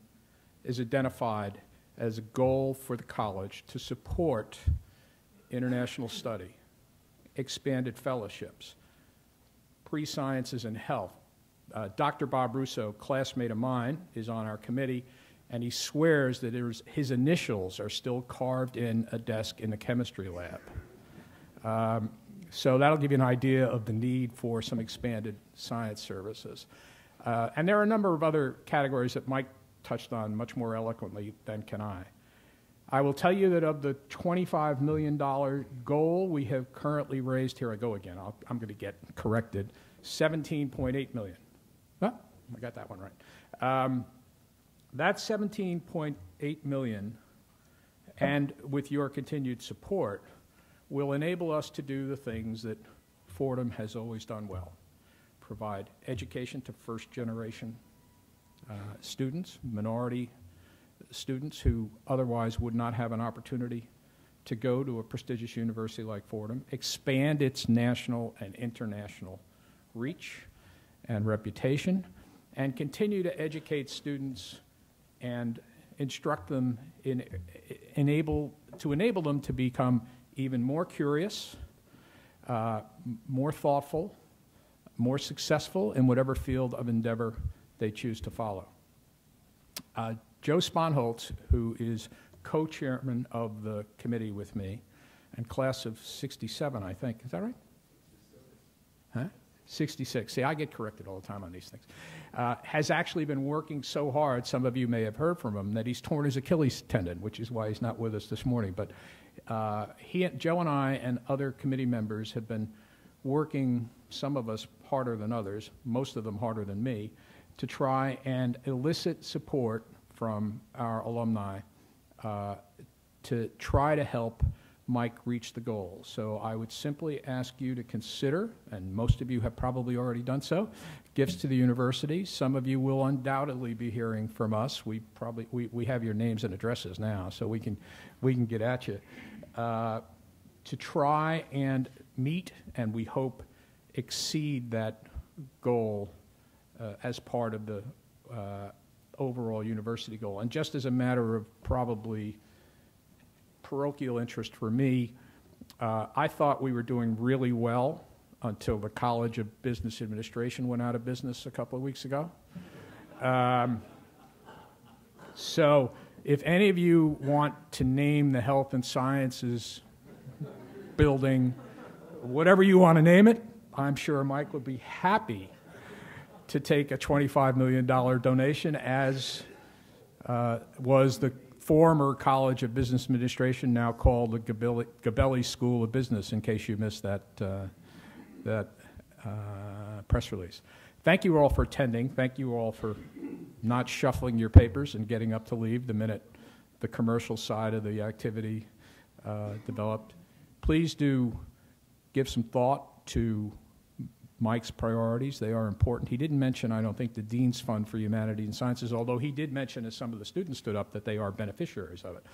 is identified as a goal for the college to support international study, expanded fellowships, pre-sciences and health. Dr. Bob Russo, classmate of mine, is on our committee, and he swears that his initials are still carved in a desk in the chemistry lab. So that'll give you an idea of the need for some expanded science services. And there are a number of other categories that Mike touched on much more eloquently than can I. I will tell you that of the $25 million goal, we have currently raised, here I go again, I'm going to get corrected, $17.8 million. Oh, I got that one right. That $17.8 million, and with your continued support, will enable us to do the things that Fordham has always done well. Provide education to first-generation students, minority students who otherwise would not have an opportunity to go to a prestigious university like Fordham, expand its national and international reach and reputation, and continue to educate students and instruct them to enable them to become even more curious, more thoughtful, more successful in whatever field of endeavor they choose to follow. Joe Sponholtz, who is co-chairman of the committee with me, and class of 67, I think. Is that right? 67. Huh? 66. See, I get corrected all the time on these things. Has actually been working so hard, some of you may have heard from him, that he's torn his Achilles tendon, which is why he's not with us this morning. But Joe and I and other committee members have been working, some of us harder than others, most of them harder than me, to try and elicit support from our alumni to try to help Mike reach the goal. So I would simply ask you to consider, and most of you have probably already done so, gifts to the university. Some of you will undoubtedly be hearing from us. We have your names and addresses now, so we can get at you to try and meet, and we hope exceed that goal as part of the overall university goal. And just as a matter of probably parochial interest for me, I thought we were doing really well until the College of Business Administration went out of business a couple of weeks ago. So if any of you want to name the Health and Sciences building, whatever you want to name it, I'm sure Mike would be happy to take a $25 million donation, as was the former College of Business Administration, now called the Gabelli School of Business, in case you missed that press release. Thank you all for attending. Thank you all for not shuffling your papers and getting up to leave the minute the commercial side of the activity developed. Please do give some thought to Mike's priorities. They are important. He didn't mention, I don't think, the Dean's Fund for Humanities and Sciences, although he did mention, as some of the students stood up, that they are beneficiaries of it.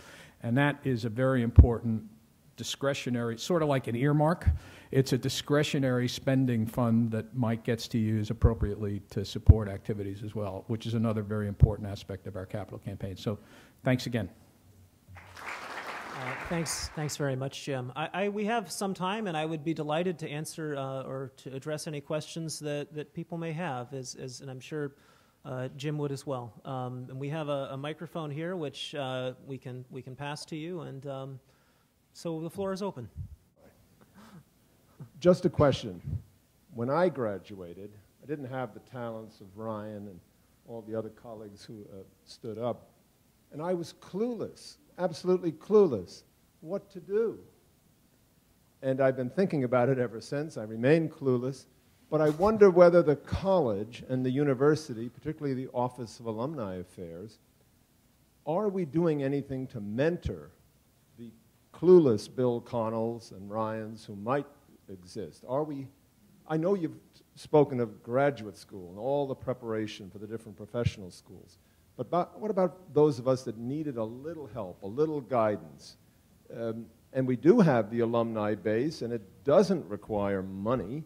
And that is a very important discretionary, sort of like an earmark. It's a discretionary spending fund that Mike gets to use appropriately to support activities as well, which is another very important aspect of our capital campaign. So thanks again. Thanks very much, Jim. We have some time, and I would be delighted to answer or to address any questions that people may have, and I'm sure Jim would as well. And we have a microphone here, which we can pass to you, and so the floor is open. Just a question. When I graduated, I didn't have the talents of Ryan and all the other colleagues who stood up, and I was clueless, absolutely clueless, what to do. And I've been thinking about it ever since. I remain clueless, but I wonder whether the college and the university, particularly the Office of Alumni Affairs, are we doing anything to mentor the clueless Bill Connells and Ryans who might exist? Are we? I know you've spoken of graduate school and all the preparation for the different professional schools, but what about those of us that needed a little help, a little guidance? And we do have the alumni base, and it doesn't require money,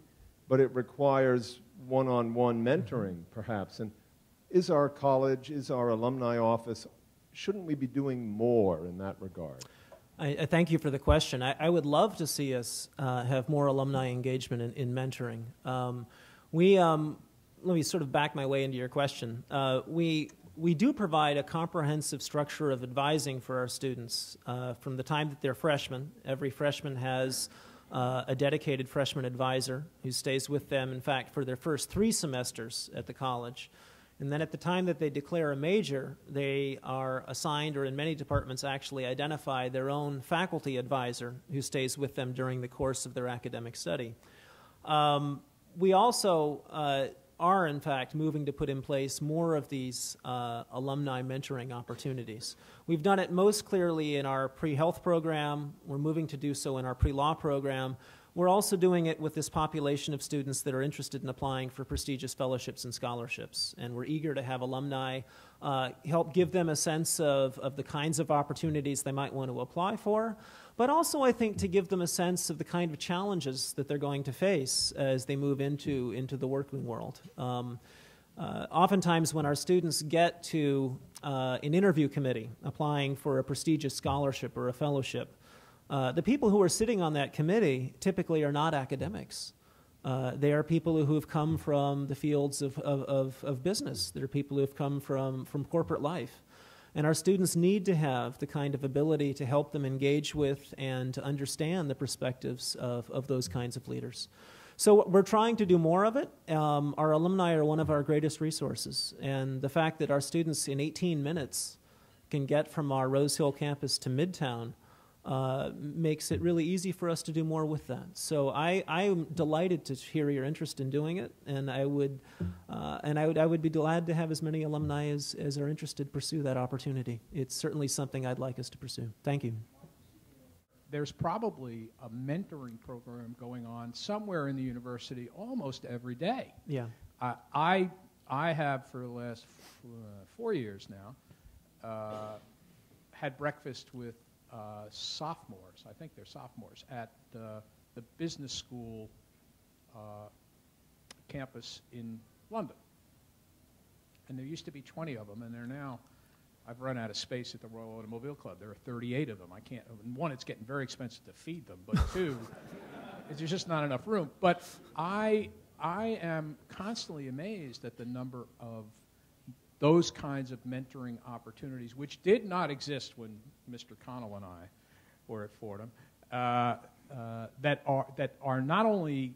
but it requires one-on-one mentoring, perhaps. And is our college, is our alumni office, shouldn't we be doing more in that regard? I thank you for the question. I would love to see us have more alumni engagement in mentoring. Let me sort of back my way into your question. We do provide a comprehensive structure of advising for our students from the time that they're freshmen. Every freshman has a dedicated freshman advisor who stays with them, in fact, for their first 3 semesters at the college. And then at the time that they declare a major, they are assigned, or in many departments actually identify, their own faculty advisor who stays with them during the course of their academic study. We also are, in fact, moving to put in place more of these alumni mentoring opportunities. We've done it most clearly in our pre-health program. We're moving to do so in our pre-law program. We're also doing it with this population of students that are interested in applying for prestigious fellowships and scholarships. And we're eager to have alumni help give them a sense of the kinds of opportunities they might want to apply for, but also, I think, to give them a sense of the kind of challenges that they're going to face as they move into the working world. Oftentimes when our students get to an interview committee applying for a prestigious scholarship or a fellowship, the people who are sitting on that committee typically are not academics. They are people who have come from the fields of business. They're people who have come from corporate life. And our students need to have the kind of ability to help them engage with and to understand the perspectives of those kinds of leaders. So we're trying to do more of it. Our alumni are one of our greatest resources. And the fact that our students in 18 minutes can get from our Rose Hill campus to Midtown makes it really easy for us to do more with that. So I'm delighted to hear your interest in doing it, and I would be glad to have as many alumni as are interested pursue that opportunity. It's certainly something I'd like us to pursue. Thank you. There's probably a mentoring program going on somewhere in the university almost every day. Yeah. I have for the last 4 years now had breakfast with sophomores, I think they're sophomores, at the business school campus in London. And there used to be 20 of them, and they're now, I've run out of space at the Royal Automobile Club. There are 38 of them. I can't, one, it's getting very expensive to feed them, but 2, there's just not enough room. But I am constantly amazed at the number of those kinds of mentoring opportunities, which did not exist when Mr. Connell and I were at Fordham, that are not only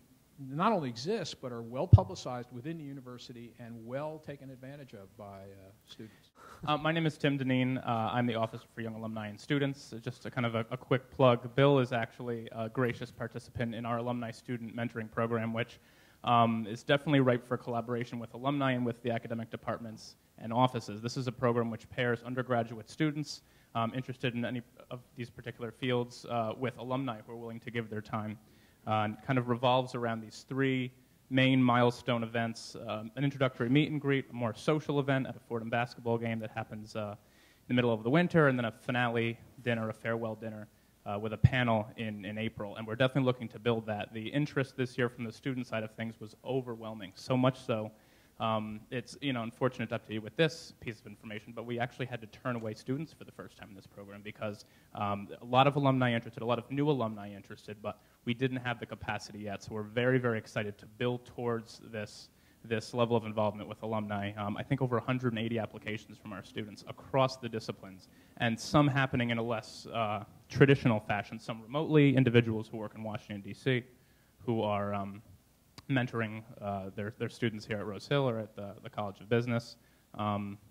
exist, but are well publicized within the university and well taken advantage of by students. My name is Tim Deneen. I'm the Office for Young Alumni and Students. Just a kind of a quick plug. Bill is actually a gracious participant in our alumni student mentoring program, which is definitely ripe for collaboration with alumni and with the academic departments and offices. This is a program which pairs undergraduate students interested in any of these particular fields with alumni who are willing to give their time. And kind of revolves around these 3 main milestone events, an introductory meet and greet, a more social event at a Fordham basketball game that happens in the middle of the winter, and then a finale dinner, a farewell dinner, with a panel in April. And we're definitely looking to build that. The interest this year from the student side of things was overwhelming, so much so. It's unfortunate to update you with this piece of information, but we actually had to turn away students for the first time in this program because a lot of alumni interested, a lot of new alumni interested, but we didn't have the capacity yet. So we're very, very excited to build towards this level of involvement with alumni. I think over 180 applications from our students across the disciplines, and some happening in a less traditional fashion, some remotely, individuals who work in Washington, D.C., who are mentoring their students here at Rose Hill or at the College of Business.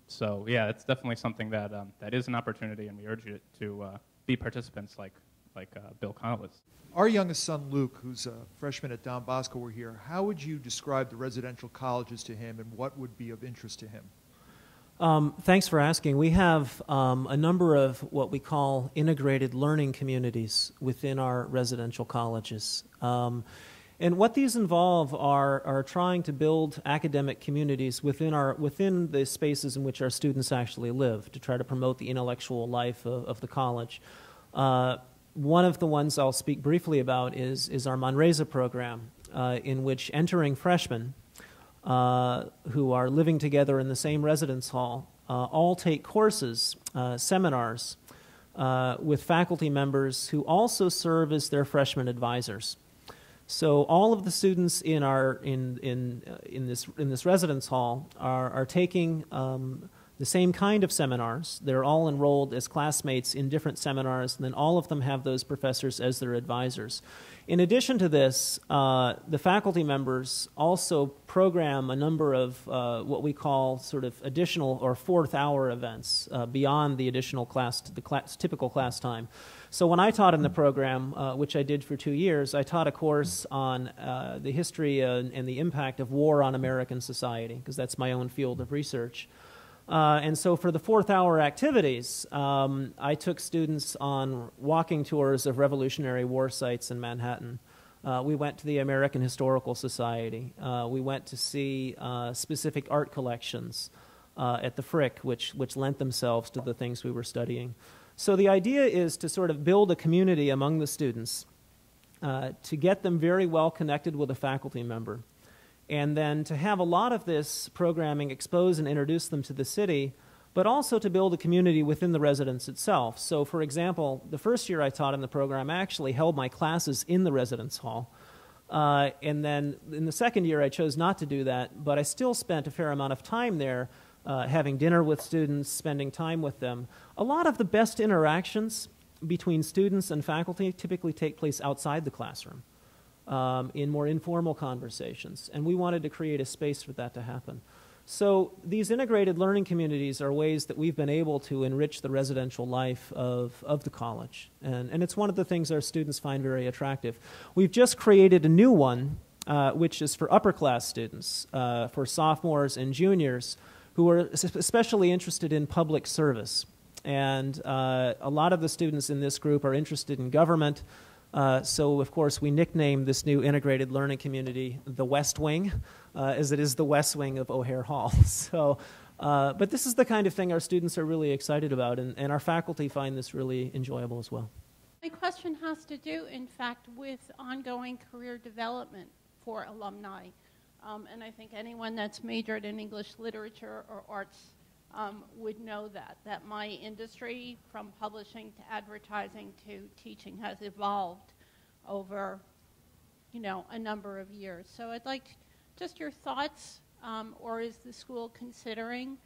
So yeah, it's definitely something that is an opportunity, and we urge you to be participants like Bill Connell is. Our youngest son, Luke, who's a freshman at Don Bosco, were here. How would you describe the residential colleges to him, and what would be of interest to him? Thanks for asking. We have a number of what we call integrated learning communities within our residential colleges. And what these involve are trying to build academic communities within the spaces in which our students actually live to try to promote the intellectual life of the college. One of the ones I'll speak briefly about is our Manresa program, in which entering freshmen who are living together in the same residence hall all take courses, seminars, with faculty members who also serve as their freshman advisors. So all of the students in this residence hall are taking the same kind of seminars. They're all enrolled as classmates in different seminars, and then all of them have those professors as their advisors. In addition to this, the faculty members also program a number of what we call sort of additional or fourth-hour events beyond the additional typical class time. So when I taught in the program, which I did for 2 years, I taught a course on the history and the impact of war on American society, because that's my own field of research. And so for the fourth-hour activities, I took students on walking tours of Revolutionary War sites in Manhattan. We went to the American Historical Society. We went to see specific art collections at the Frick, which lent themselves to the things we were studying. So the idea is to sort of build a community among the students, to get them very well connected with a faculty member, and then to have a lot of this programming expose and introduce them to the city, but also to build a community within the residence itself. So for example, the first year I taught in the program, I actually held my classes in the residence hall. And then in the second year I chose not to do that, but I still spent a fair amount of time there, having dinner with students, spending time with them. A lot of the best interactions between students and faculty typically take place outside the classroom, in more informal conversations, and we wanted to create a space for that to happen. So these integrated learning communities are ways that we've been able to enrich the residential life of the college, and it's one of the things our students find very attractive. We've just created a new one, which is for upper class students, for sophomores and juniors who are especially interested in public service. And a lot of the students in this group are interested in government. So, of course, we nicknamed this new integrated learning community the West Wing, as it is the West Wing of O'Hare Hall. So, but this is the kind of thing our students are really excited about, and our faculty find this really enjoyable as well. My question has to do, in fact, with ongoing career development for alumni. And I think anyone that's majored in English literature or arts would know that my industry, from publishing to advertising to teaching, has evolved over, a number of years. So I'd like just your thoughts, or is the school considering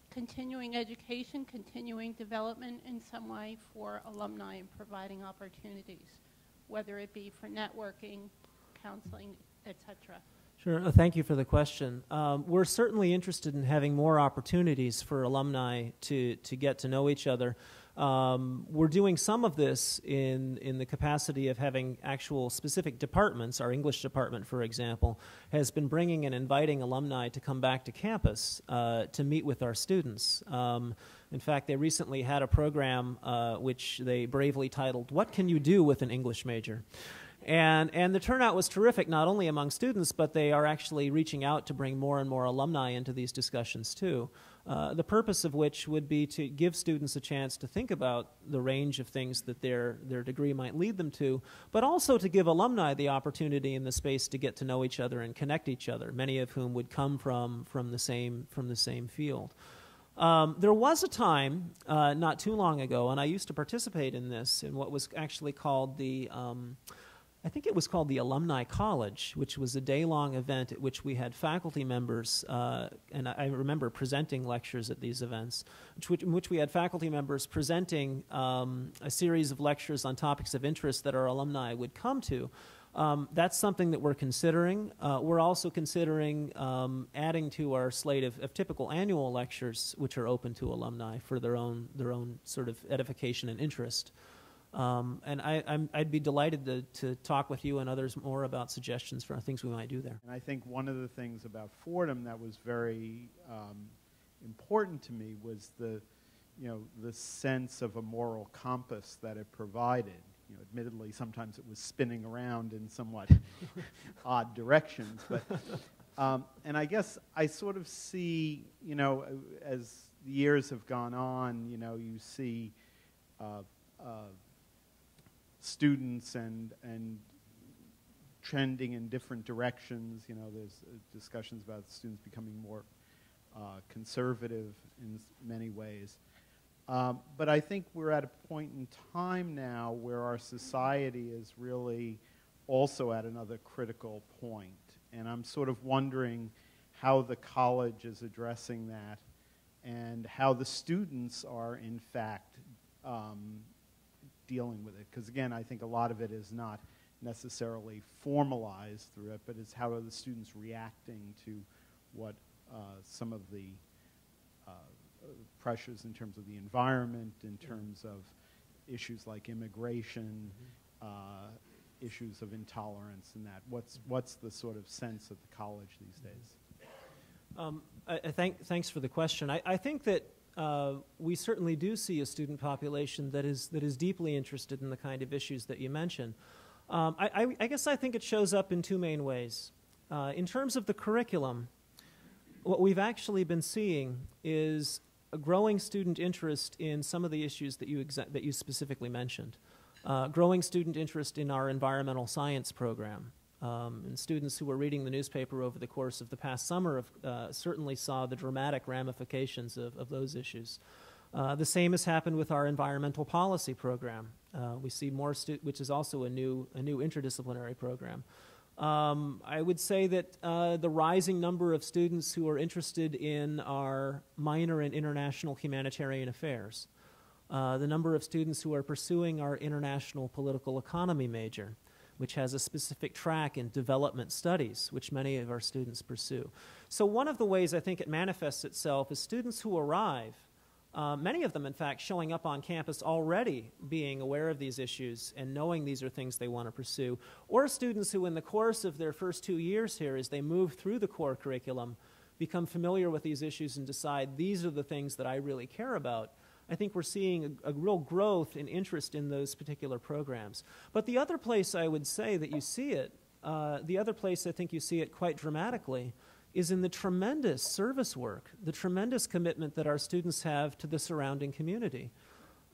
continuing education, continuing development in some way for alumni and providing opportunities, whether it be for networking, counseling, etc.? Sure. Thank you for the question. We're certainly interested in having more opportunities for alumni to get to know each other. We're doing some of this in the capacity of having actual specific departments. Our English department, for example, has been bringing and inviting alumni to come back to campus to meet with our students. In fact, they recently had a program which they bravely titled, "What Can You Do with an English Major?" And the turnout was terrific, not only among students, but they are actually reaching out to bring more and more alumni into these discussions too. The purpose of which would be to give students a chance to think about the range of things that their degree might lead them to, but also to give alumni the opportunity and the space to get to know each other and connect each other, many of whom would come from the same field. There was a time not too long ago, and I used to participate in this, in what was actually called the I think it was called the Alumni College, which was a day-long event at which we had faculty members, and I remember presenting lectures at these events, in which we had faculty members presenting a series of lectures on topics of interest that our alumni would come to. That's something that we're considering. We're also considering adding to our slate of typical annual lectures, which are open to alumni for their own sort of edification and interest. And I'd be delighted to talk with you and others more about suggestions for things we might do there. And I think one of the things about Fordham that was very important to me was the sense of a moral compass that it provided. Admittedly, sometimes it was spinning around in somewhat odd directions, but and I guess I sort of see, as the years have gone on, you see students and trending in different directions. There's discussions about students becoming more conservative in many ways. But I think we're at a point in time now where our society is really also at another critical point. And I'm sort of wondering how the college is addressing that and how the students are, in fact, dealing with it. Because, again, I think a lot of it is not necessarily formalized through it, but it's how are the students reacting to what some of the pressures in terms of the environment, in terms of issues like immigration, issues of intolerance and that. What's the sort of sense of the college these days? Thanks for the question. I think that we certainly do see a student population that is deeply interested in the kind of issues that you mentioned. I guess I think it shows up in two main ways. In terms of the curriculum, what we've actually been seeing is a growing student interest in some of the issues that you specifically mentioned. Growing student interest in our environmental science program. And students who were reading the newspaper over the course of the past summer certainly saw the dramatic ramifications of those issues. The same has happened with our environmental policy program. We see more, which is also a new interdisciplinary program. I would say that the rising number of students who are interested in our minor in international humanitarian affairs, the number of students who are pursuing our international political economy major, which has a specific track in development studies, which many of our students pursue. So one of the ways I think it manifests itself is students who arrive, many of them, in fact, showing up on campus already being aware of these issues and knowing these are things they want to pursue, or students who in the course of their first 2 years here, as they move through the core curriculum, become familiar with these issues and decide these are the things that I really care about. I think we're seeing a real growth in interest in those particular programs. But the other place I would say that you see it, the other place I think you see it quite dramatically, is in the tremendous service work, the tremendous commitment that our students have to the surrounding community.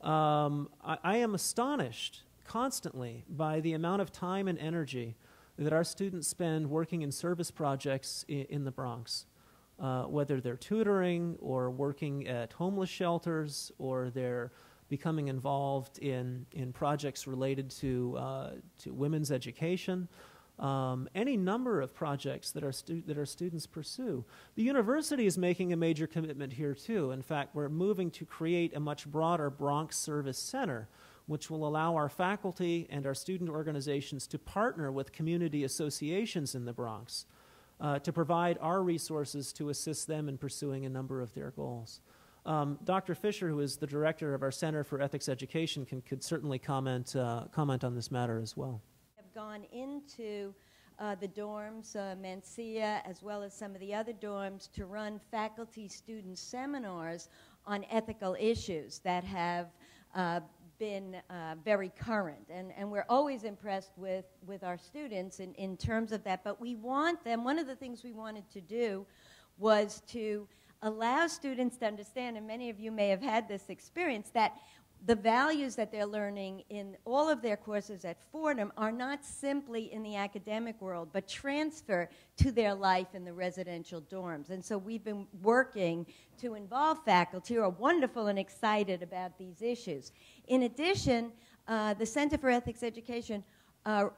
I am astonished constantly by the amount of time and energy that our students spend working in service projects in the Bronx. Whether they're tutoring or working at homeless shelters or they're becoming involved in projects related to women's education, any number of projects that our students pursue. The university is making a major commitment here too. In fact, we're moving to create a much broader Bronx Service Center, which will allow our faculty and our student organizations to partner with community associations in the Bronx to provide our resources to assist them in pursuing a number of their goals. Dr. Fisher, who is the director of our Center for Ethics Education, could certainly comment on this matter as well. Have gone into the dorms, Mencia, as well as some of the other dorms, to run faculty-student seminars on ethical issues that have been very current, and we're always impressed with our students in terms of that, but we want them, one of the things we wanted to do was to allow students to understand, and many of you may have had this experience, that the values that they're learning in all of their courses at Fordham are not simply in the academic world, but transfer to their life in the residential dorms. And so we've been working to involve faculty who are wonderful and excited about these issues. In addition, the Center for Ethics Education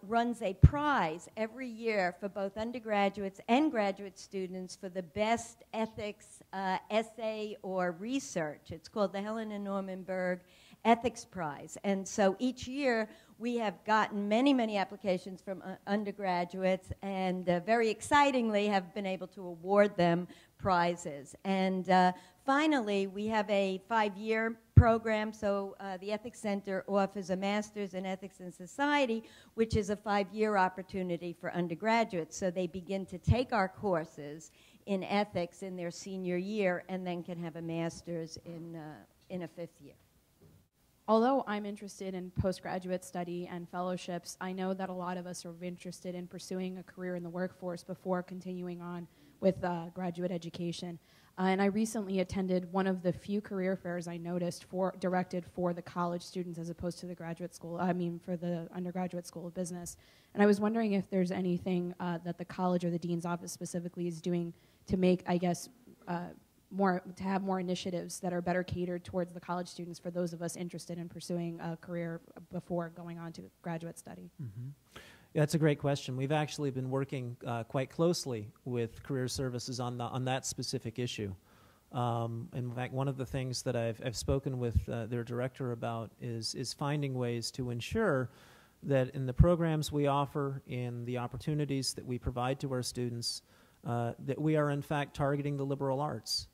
runs a prize every year for both undergraduates and graduate students for the best ethics essay or research. It's called the Helen and Norman Berg Ethics Prize. And so each year we have gotten many, many applications from undergraduates, and very excitingly have been able to award them prizes. And finally, we have a 5-year program. So the Ethics Center offers a Master's in Ethics and Society, which is a 5-year opportunity for undergraduates. So they begin to take our courses in ethics in their senior year and then can have a Master's in a 5th year. Although I'm interested in postgraduate study and fellowships, I know that a lot of us are interested in pursuing a career in the workforce before continuing on with graduate education. And I recently attended one of the few career fairs I noticed directed for the college students as opposed to the graduate school, for the undergraduate school of business. And I was wondering if there's anything that the college or the dean's office specifically is doing to make, I guess, to have more initiatives that are better catered towards the college students for those of us interested in pursuing a career before going on to graduate study. Mm-hmm. Yeah, that's a great question. We've actually been working quite closely with career services on that specific issue. In fact, one of the things that I've spoken with their director about is finding ways to ensure that in the programs we offer, in the opportunities that we provide to our students, that we are in fact targeting the liberal arts.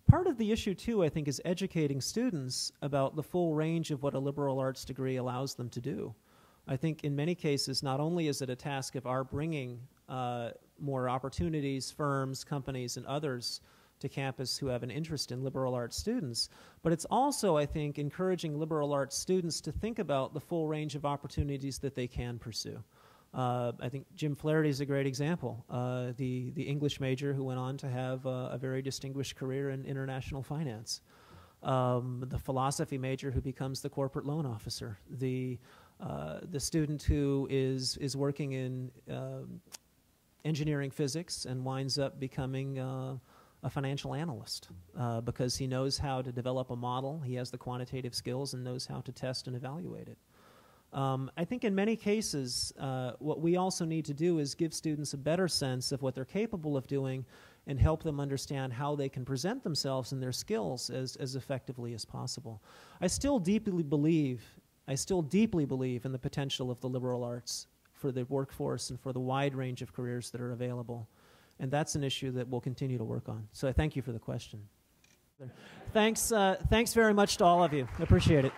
Part of the issue, too, I think, is educating students about the full range of what a liberal arts degree allows them to do. I think in many cases, not only is it a task of our bringing more opportunities, firms, companies, and others to campus who have an interest in liberal arts students, but it's also, I think, encouraging liberal arts students to think about the full range of opportunities that they can pursue. I think Jim Flaherty is a great example, the English major who went on to have a very distinguished career in international finance, the philosophy major who becomes the corporate loan officer, the student who is working in engineering physics and winds up becoming a financial analyst because he knows how to develop a model, he has the quantitative skills, and knows how to test and evaluate it. I think in many cases, what we also need to do is give students a better sense of what they're capable of doing and help them understand how they can present themselves and their skills as effectively as possible. I still deeply believe in the potential of the liberal arts for the workforce and for the wide range of careers that are available. And that's an issue that we'll continue to work on. So I thank you for the question. Thanks very much to all of you. I appreciate it.